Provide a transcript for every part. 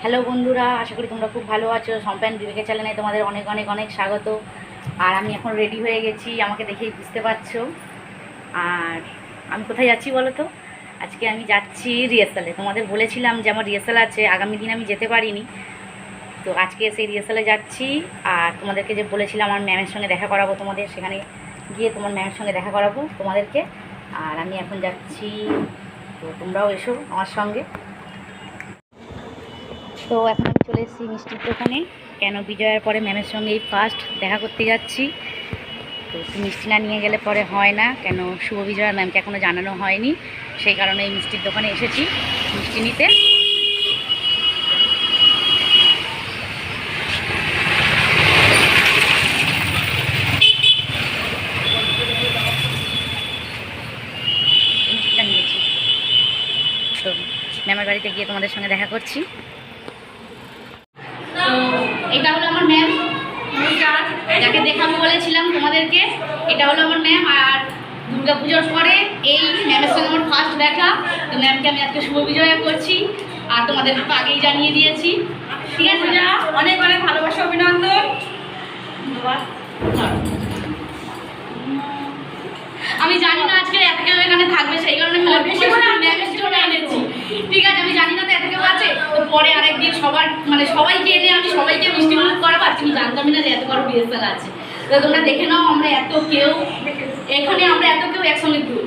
Hello বন্ধুরা, আশা করি তোমরা খুব ভালো আছো। সম্পায়ন বিবেকের চ্যানেলে তোমাদের অনেক অনেক অনেক স্বাগত। আর আমি এখন রেডি হয়ে গেছি, আমাকে দেখেই বুঝতে পারছো। আর আমি কোথায় যাচ্ছি বলো তো? আজকে আমি যাচ্ছি রিহার্সালে। তোমাদের বলেছিলাম যে আমার রিহার্সাল আছে, আগামী দিন আমি যেতে পারিনি, তো আজকে সেই রিহার্সালে যাচ্ছি। আর তোমাদেরকে যে বলেছিলাম আমার ম্যামের সঙ্গে দেখা করাবো, তোমাদের সেখানে গিয়ে তোমার ম্যামের সঙ্গে দেখা করাবো তোমাদেরকে। আর আমি এখন যাচ্ছি, তো তোমরাও এসো আমার সঙ্গে। তো এখন আমি চলে এসেছি মিষ্টির দোকানে। কেন, বিজয়ার পরে ম্যামের সঙ্গে এই ফার্স্ট দেখা করতে যাচ্ছি। তো মিষ্টি না নিয়ে গেলে পরে হয় না, কেন শুভ বিজয়ার ম্যামকে এখনও জানানো হয়নি, সেই কারণে এই মিষ্টির দোকানে এসেছি মিষ্টি নিতে। মিষ্টিটা নিয়েছি, তো ম্যামের বাড়িতে গিয়ে তোমাদের সঙ্গে দেখা করছি। তো এটা হলো আমার ম্যাম, যাকে দেখাবো বলেছিলাম তোমাদেরকে। এটা হলো আমার ম্যাম। আর দুর্গা পুজোর পরে এই ম্যামের সঙ্গে আমার ফার্স্ট দেখা, তো ম্যামকে আমি আজকে শুভ বিজয়া করছি। আর তোমাদের তো আগেই জানিয়ে দিয়েছি, ঠিক আছে? অনেক অনেক ভালোবাসা, অভিনন্দন। আমি জানি না আজকে এত কেউ এখানে থাকবে, সেই কারণে ম্যামের জন্য এনেছি, ঠিক আছে? আমি জানি না তো এত কেউ আছে, তো পরে আরেকদিন সবার সবাইকে এনে আমি সবাইকে মিষ্টি মুখ করাবো। আজকে আমি জানতামই না যে এত বড় রিহার্সাল আছে। তো তোমরা দেখে নাও, আমরা এত কেউ এখানে, আমরা এত কেউ একসঙ্গে গ্রুপ।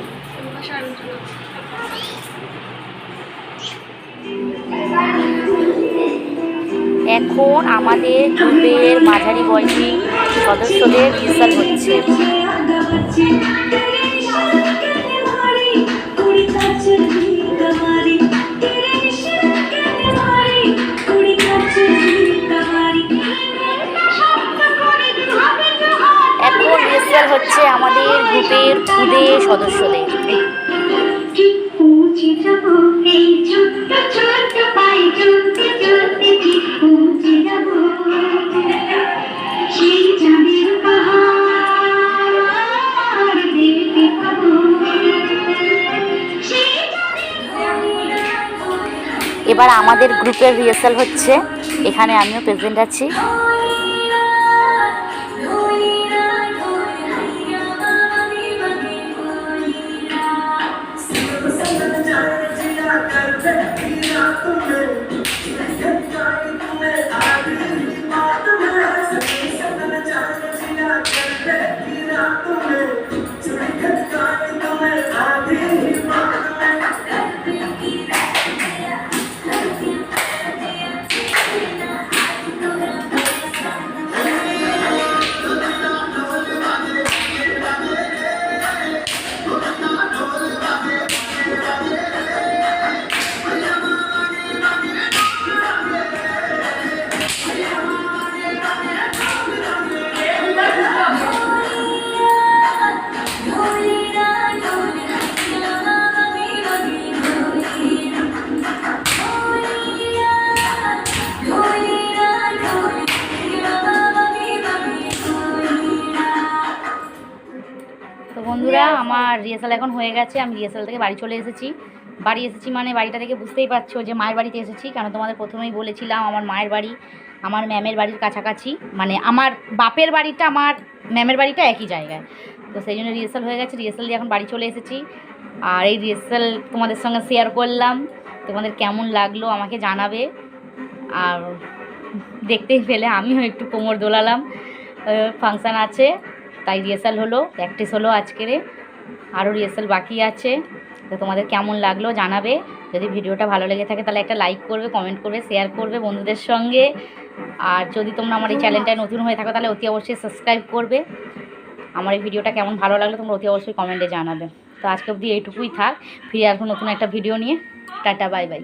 এখন আমাদের গ্রুপের মাঝারি বয়সী সদস্যদের রিহার্সাল হচ্ছে। এখন রিহার্সাল হচ্ছে আমাদের গ্রুপের খুদে সদস্যদের। এবার আমাদের গ্রুপের রিহার্সাল হচ্ছে, এখানে আমিও প্রেজেন্ট আছি। তো বন্ধুরা, আমার রিহার্সাল এখন হয়ে গেছে। আমি রিহার্সাল থেকে বাড়ি চলে এসেছি। মানে বাড়িটা থেকে বুঝতেই পারছো যে মায়ের বাড়িতে এসেছি। কারণ তোমাদের প্রথমেই বলেছিলাম আমার মায়ের বাড়ি আমার ম্যামের বাড়ির কাছাকাছি, আমার বাপের বাড়িটা আমার ম্যামের বাড়িটা একই জায়গায়। তো সেই জন্য রিহার্সাল হয়ে গেছে, রিহার্সাল দিয়ে এখন বাড়ি চলে এসেছি। আর এই রিহার্সাল তোমাদের সঙ্গে শেয়ার করলাম। তোমাদের কেমন লাগলো আমাকে জানাবে। আর দেখতেই পেলে আমিও একটু কোমর দোলালাম, ফাংশান আছে তাই রিহার্সাল হলো, প্র্যাকটিস হলো আজকের। আরও রিহার্সাল বাকি আছে। তো তোমাদের কেমন লাগলো জানাবে। যদি ভিডিওটা ভালো লেগে থাকে তাহলে একটা লাইক করবে, কমেন্ট করবে, শেয়ার করবে বন্ধুদের সঙ্গে। আর যদি তোমরা আমার এই চ্যানেলটায় নতুন হয়ে থাকো তাহলে অতি অবশ্যই সাবস্ক্রাইব করবে। আমার এই ভিডিওটা কেমন ভালো লাগলো তোমরা অতি অবশ্যই কমেন্টে জানাবে। তো আজকে অবধি এইটুকুই থাক, ফিরে আসবো নতুন একটা ভিডিও নিয়ে। Tata, bye bye.